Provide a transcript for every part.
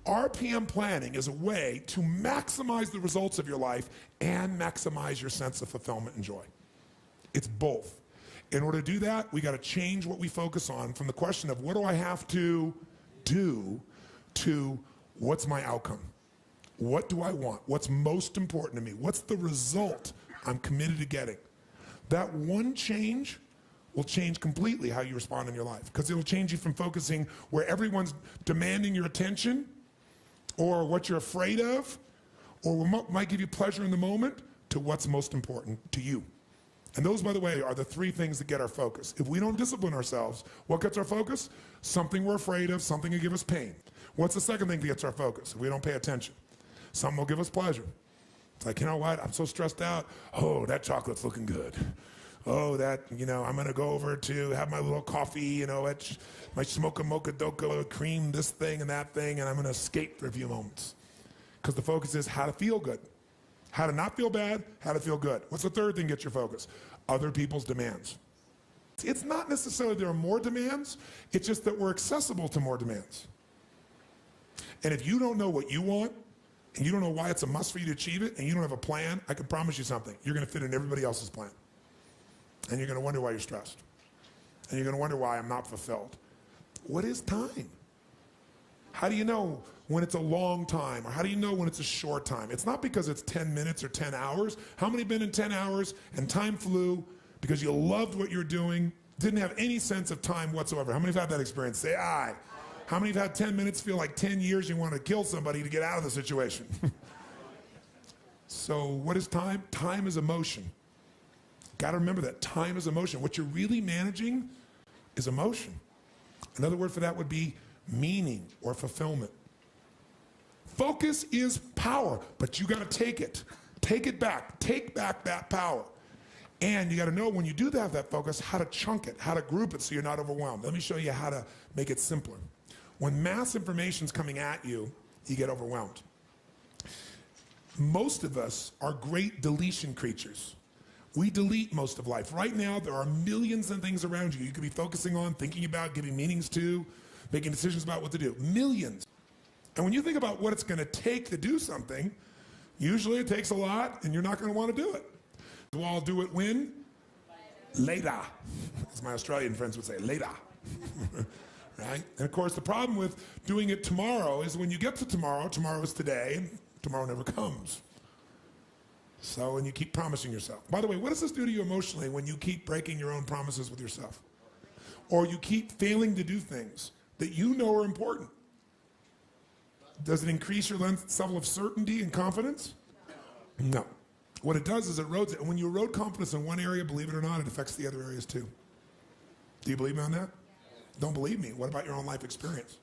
RPM planning is a way to maximize the results of your life and maximize your sense of fulfillment and joy. It's both. In order to do that, we got to change what we focus on from the question of what do I have to do to what's my outcome? What do I want? What's most important to me? What's the result I'm committed to getting? That one change will change completely how you respond in your life, because it'll change you from focusing where everyone's demanding your attention or what you're afraid of or what might give you pleasure in the moment to what's most important to you. And those, by the way, are the three things that get our focus. If we don't discipline ourselves, what gets our focus? Something we're afraid of, something will give us pain. What's the second thing that gets our focus if we don't pay attention? Something will give us pleasure. It's like, you know what, I'm so stressed out. Oh, that chocolate's looking good. Oh, that, I'm gonna go over to have my little coffee, my smoke a mocha doka, cream this thing and that thing, and I'm gonna escape for a few moments. Because the focus is how to feel good. How to not feel bad, how to feel good. What's the third thing that gets your focus? Other people's demands. It's not necessarily there are more demands, it's just that we're accessible to more demands. And if you don't know what you want, and you don't know why it's a must for you to achieve it, and you don't have a plan, I can promise you something. You're gonna fit in everybody else's plan. And you're gonna wonder why you're stressed. And you're gonna wonder why I'm not fulfilled. What is time? How do you know when it's a long time, or how do you know when it's a short time? It's not because it's 10 minutes or 10 hours. How many have been in 10 hours and time flew because you loved what you're doing, didn't have any sense of time whatsoever? How many have had that experience? Say aye. How many have had 10 minutes feel like 10 years you want to kill somebody to get out of the situation? So what is time? Time is emotion. Got to remember that. Time is emotion. What you're really managing is emotion. Another word for that would be meaning or fulfillment. Focus is power, but you got to take it. Take it back. Take back that power. And you got to know when you do have that focus, how to chunk it, how to group it so you're not overwhelmed. Let me show you how to make it simpler. When mass information is coming at you, you get overwhelmed. Most of us are great deletion creatures. We delete most of life. Right now, there are millions of things around you could be focusing on, thinking about, giving meanings to, making decisions about what to do. Millions. And when you think about what it's going to take to do something, usually it takes a lot, and you're not going to want to do it. We'll all do it when? Later. As my Australian friends would say, later. Right? And of course, the problem with doing it tomorrow is when you get to tomorrow, tomorrow is today, and tomorrow never comes. So, and you keep promising yourself. By the way, what does this do to you emotionally when you keep breaking your own promises with yourself? Or you keep failing to do things that you know are important? Does it increase your level of certainty and confidence? No. What it does is it erodes it. And when you erode confidence in one area, believe it or not, it affects the other areas too. Do you believe me on that? Don't believe me. What about your own life experience?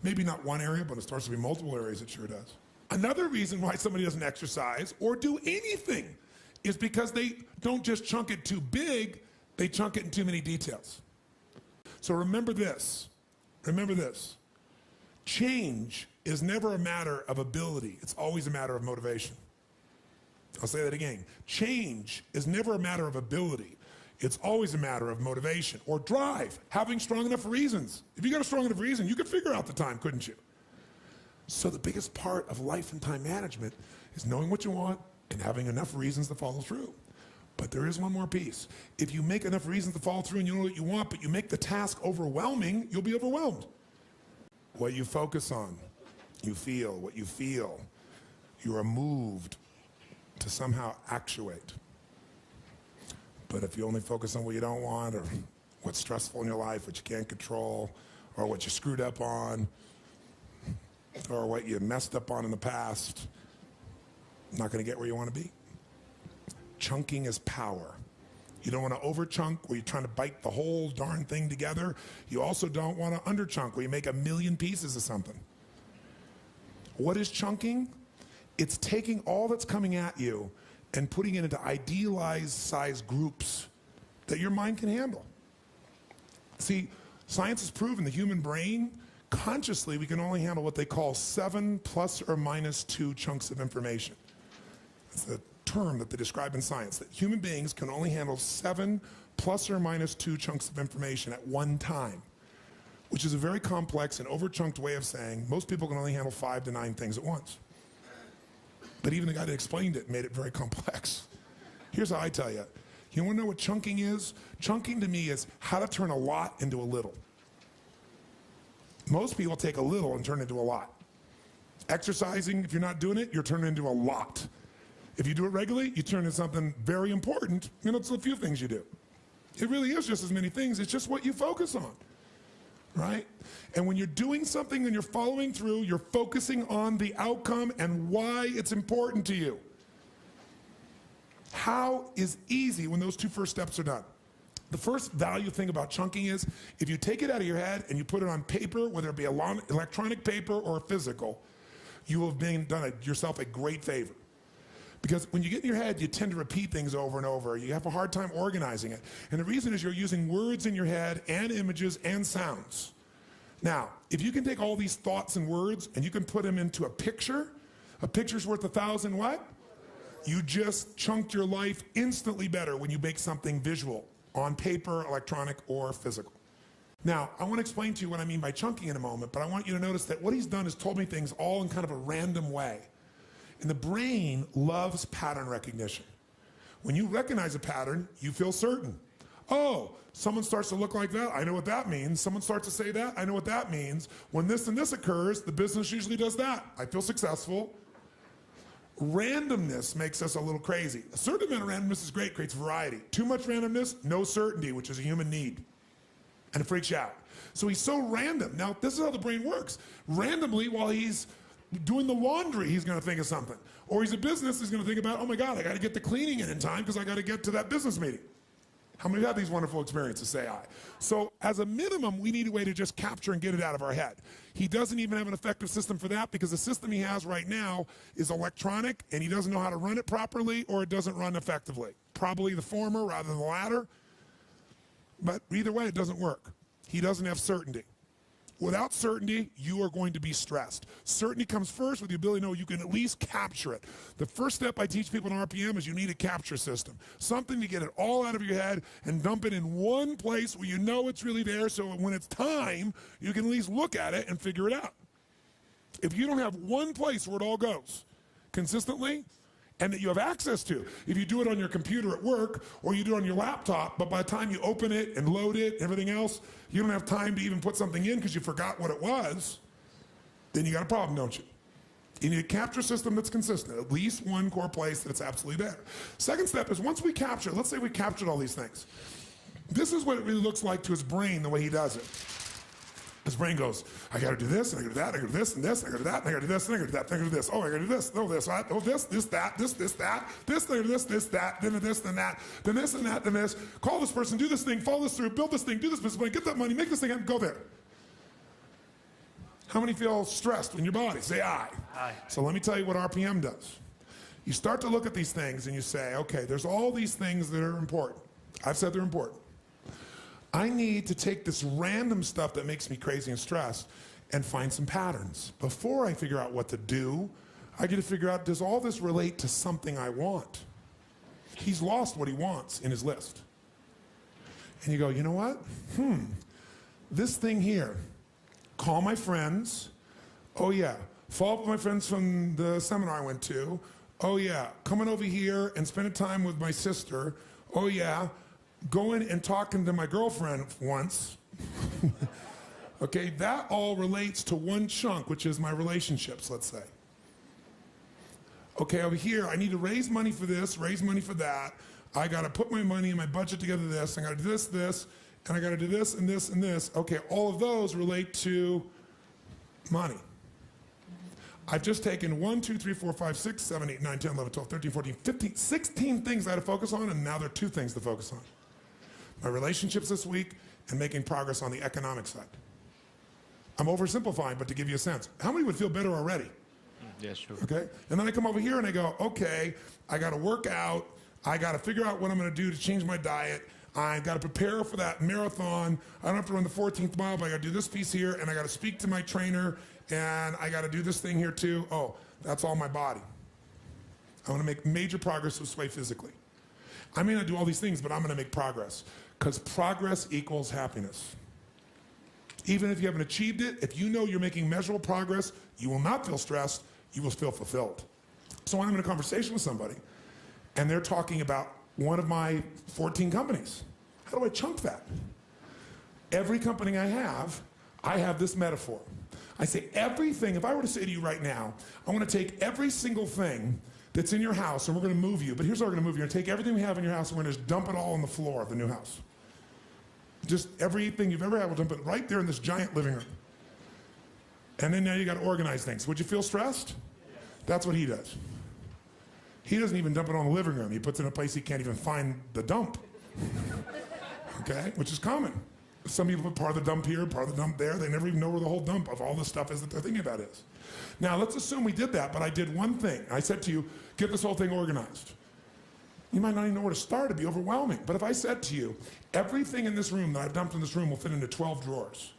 Maybe not one area, but it starts to be multiple areas, it sure does. Another reason why somebody doesn't exercise or do anything is because they don't just chunk it too big, they chunk it in too many details. So remember this. Remember this. Change is never a matter of ability. It's always a matter of motivation. I'll say that again. Change is never a matter of ability. It's always a matter of motivation or drive, having strong enough reasons. If you got a strong enough reason, you could figure out the time, couldn't you? So the biggest part of life and time management is knowing what you want and having enough reasons to follow through. But there is one more piece. If you make enough reasons to follow through and you know what you want, but you make the task overwhelming, you'll be overwhelmed. What you focus on, you feel. What you feel, you are moved to somehow actuate. But if you only focus on what you don't want, or what's stressful in your life, what you can't control, or what you screwed up on, or what you messed up on in the past, not going to get where you want to be. Chunking is power. You don't want to over-chunk where you're trying to bite the whole darn thing together. You also don't want to under-chunk where you make a million pieces of something. What is chunking? It's taking all that's coming at you and putting it into idealized size groups that your mind can handle. See, science has proven the human brain, consciously, we can only handle what they call 7 ± 2 chunks of information. It's a term that they describe in science, that human beings can only handle 7 ± 2 chunks of information at one time. which is a very complex and over-chunked way of saying most people can only handle 5 to 9 things at once. But even the guy that explained it made it very complex. Here's how I tell you. You want to know what chunking is? Chunking to me is how to turn a lot into a little. Most people take a little and turn it into a lot. Exercising, if you're not doing it, you're turning into a lot. If you do it regularly, you turn into something very important. It's a few things you do. It really is just as many things. It's just what you focus on, right? And when you're doing something and you're following through, you're focusing on the outcome and why it's important to you. How is easy when those 2 first steps are done? The first value thing about chunking is if you take it out of your head and you put it on paper, whether it be electronic paper or physical, you will have done yourself a great favor. Because when you get in your head, you tend to repeat things over and over. You have a hard time organizing it. And the reason is you're using words in your head and images and sounds. Now, if you can take all these thoughts and words and you can put them into a picture's worth 1,000 what? You just chunked your life instantly better when you make something visual on paper, electronic, or physical. Now, I want to explain to you what I mean by chunking in a moment, but I want you to notice that what he's done is told me things all in kind of a random way. And the brain loves pattern recognition. When you recognize a pattern, you feel certain. Oh, someone starts to look like that, I know what that means. Someone starts to say that, I know what that means. When this and this occurs, the business usually does that. I feel successful. Randomness makes us a little crazy. A certain amount of randomness is great, creates variety. Too much randomness, no certainty, which is a human need. And it freaks you out. So he's so random. Now, this is how the brain works. Randomly, while he's doing the laundry, he's going to think of something. Or he's a business, he's going to think about, oh my God, I got to get the cleaning in time because I got to get to that business meeting. How many have these wonderful experiences? Say aye. So as a minimum, we need a way to just capture and get it out of our head. He doesn't even have an effective system for that because the system he has right now is electronic and he doesn't know how to run it properly or it doesn't run effectively. Probably the former rather than the latter. But either way, it doesn't work. He doesn't have certainty. Without certainty, you are going to be stressed. Certainty comes first with the ability to know you can at least capture it. The first step I teach people in RPM is you need a capture system. Something to get it all out of your head and dump it in one place where you know it's really there so when it's time, you can at least look at it and figure it out. If you don't have one place where it all goes consistently, and that you have access to. If you do it on your computer at work or you do it on your laptop, but by the time you open it and load it and everything else, you don't have time to even put something in because you forgot what it was, then you got a problem, don't you? You need a capture system that's consistent, at least one core place that's absolutely there. Second step is once we capture, let's say we captured all these things. This is what it really looks like to his brain the way he does it. His brain goes, I gotta do this, and I gotta do that, I gotta do this, and this, and I gotta do that, and I gotta do this, and I gotta do that, and I gotta do this. Oh, I gotta do this, oh, this, oh, this, that, this, that, this, that, then this, then that, then this, and that, then this. Call this person, do this thing, follow this through, build this thing, do this business plan, get that money, make this thing happen, go there. How many feel stressed in your body? Say aye. Aye. So let me tell you what RPM does. You start to look at these things and you say, okay, there's all these things that are important. I've said they're important. I need to take this random stuff that makes me crazy and stressed and find some patterns. Before I figure out what to do, I get to figure out, does all this relate to something I want? He's lost what he wants in his list. And you go, you know what? This thing here, call my friends. Oh yeah, follow up with my friends from the seminar I went to. Oh yeah, coming over here and spending time with my sister. Oh yeah. Going and talking to my girlfriend once, okay, that all relates to one chunk, which is my relationships, let's say. Okay, over here, I need to raise money for this, raise money for that. I gotta put my money and my budget together this, I gotta do this, this, and I gotta do this and this and this. Okay, all of those relate to money. I've just taken 1, 2, 3, 4, 5, 6, 7, 8, 9, 10, 11, 12, 13, 14, 15, 16 things I had to focus on, and now there are 2 things to focus on. My relationships this week and making progress on the economic side. I'm oversimplifying, but to give you a sense. How many would feel better already? Yeah, sure. Okay? And then I come over here and I go, okay, I gotta work out, I gotta figure out what I'm gonna do to change my diet, I gotta prepare for that marathon, I don't have to run the 14th mile, but I gotta do this piece here, and I gotta speak to my trainer, and I gotta do this thing here too. Oh, that's all my body. I wanna make major progress this way physically. I may not do all these things, but I'm gonna make progress. Because progress equals happiness. Even if you haven't achieved it, if you know you're making measurable progress, you will not feel stressed, you will feel fulfilled. So when I'm in a conversation with somebody, and they're talking about one of my 14 companies, how do I chunk that? Every company I have this metaphor. I say everything, if I were to say to you right now, I want to take every single thing that's in your house and we're going to move you, but here's how we're going to move you. We're going to take everything we have in your house and we're going to just dump it all on the floor of the new house. Just everything you've ever had, we'll dump it right there in this giant living room. And then now you got to organize things. Would you feel stressed? That's what he does. He doesn't even dump it on the living room. He puts it in a place he can't even find the dump. Okay, which is common. Some people put part of the dump here, part of the dump there. They never even know where the whole dump of all the stuff is that they're thinking about is. Now, let's assume we did that, but I did one thing. I said to you, get this whole thing organized. You might not even know where to start. It'd be overwhelming. But if I said to you, everything in this room that I've dumped in this room will fit into 12 drawers.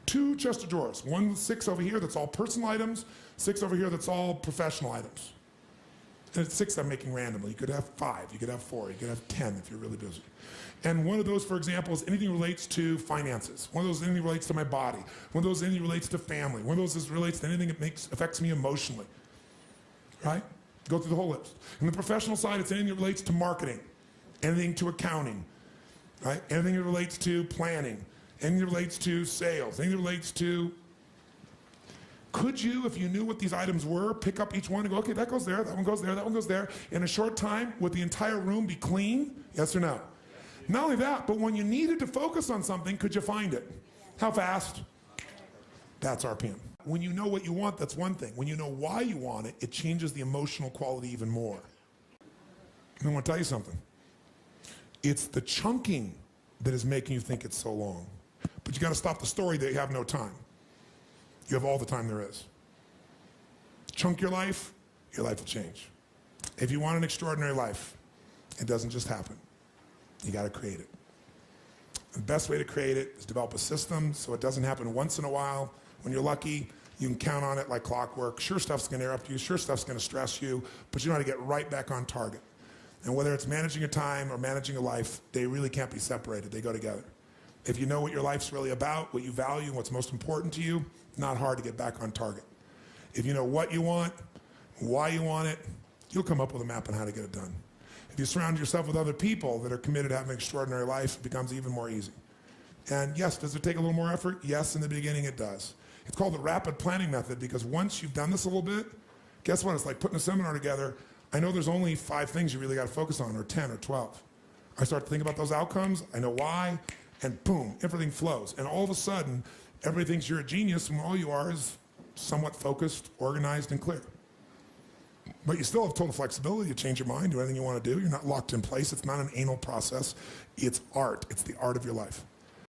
2 chests of drawers. 6 over here that's all personal items, 6 over here that's all professional items. And it's 6 I'm making randomly. You could have 5, you could have 4, you could have 10 if you're really busy. And one of those, for example, is anything relates to finances. One of those anything relates to my body. One of those anything relates to family. One of those relates to anything that affects me emotionally. Right? Go through the whole list. On the professional side, it's anything that relates to marketing, anything to accounting, right? Anything that relates to planning, anything that relates to sales, anything that relates to... Could you, if you knew what these items were, pick up each one and go, okay, that goes there, that one goes there, that one goes there, in a short time, would the entire room be clean? Yes or no? Not only that, but when you needed to focus on something, could you find it? How fast? That's RPM. When you know what you want, that's one thing. When you know why you want it, it changes the emotional quality even more. And I want to tell you something. It's the chunking that is making you think it's so long. But you got to stop the story that you have no time. You have all the time there is. Chunk your life will change. If you want an extraordinary life, it doesn't just happen. You got to create it. The best way to create it is develop a system so it doesn't happen once in a while. When you're lucky, you can count on it like clockwork. Sure stuff's going to interrupt you, sure stuff's going to stress you, but you know how to get right back on target. And whether it's managing a time or managing a life, they really can't be separated. They go together. If you know what your life's really about, what you value, and what's most important to you, not hard to get back on target. If you know what you want, why you want it, you'll come up with a map on how to get it done. If you surround yourself with other people that are committed to having an extraordinary life, it becomes even more easy. And yes, does it take a little more effort? Yes, in the beginning it does. It's called the rapid planning method because once you've done this a little bit, guess what? It's like putting a seminar together. I know there's only 5 things you really got to focus on, or 10 or 12. I start to think about those outcomes, I know why, and boom, everything flows. And all of a sudden, everybody thinks you're a genius, and all you are is somewhat focused, organized, and clear. But you still have total flexibility to change your mind, do anything you want to do. You're not locked in place. It's not an anal process. It's art. It's the art of your life.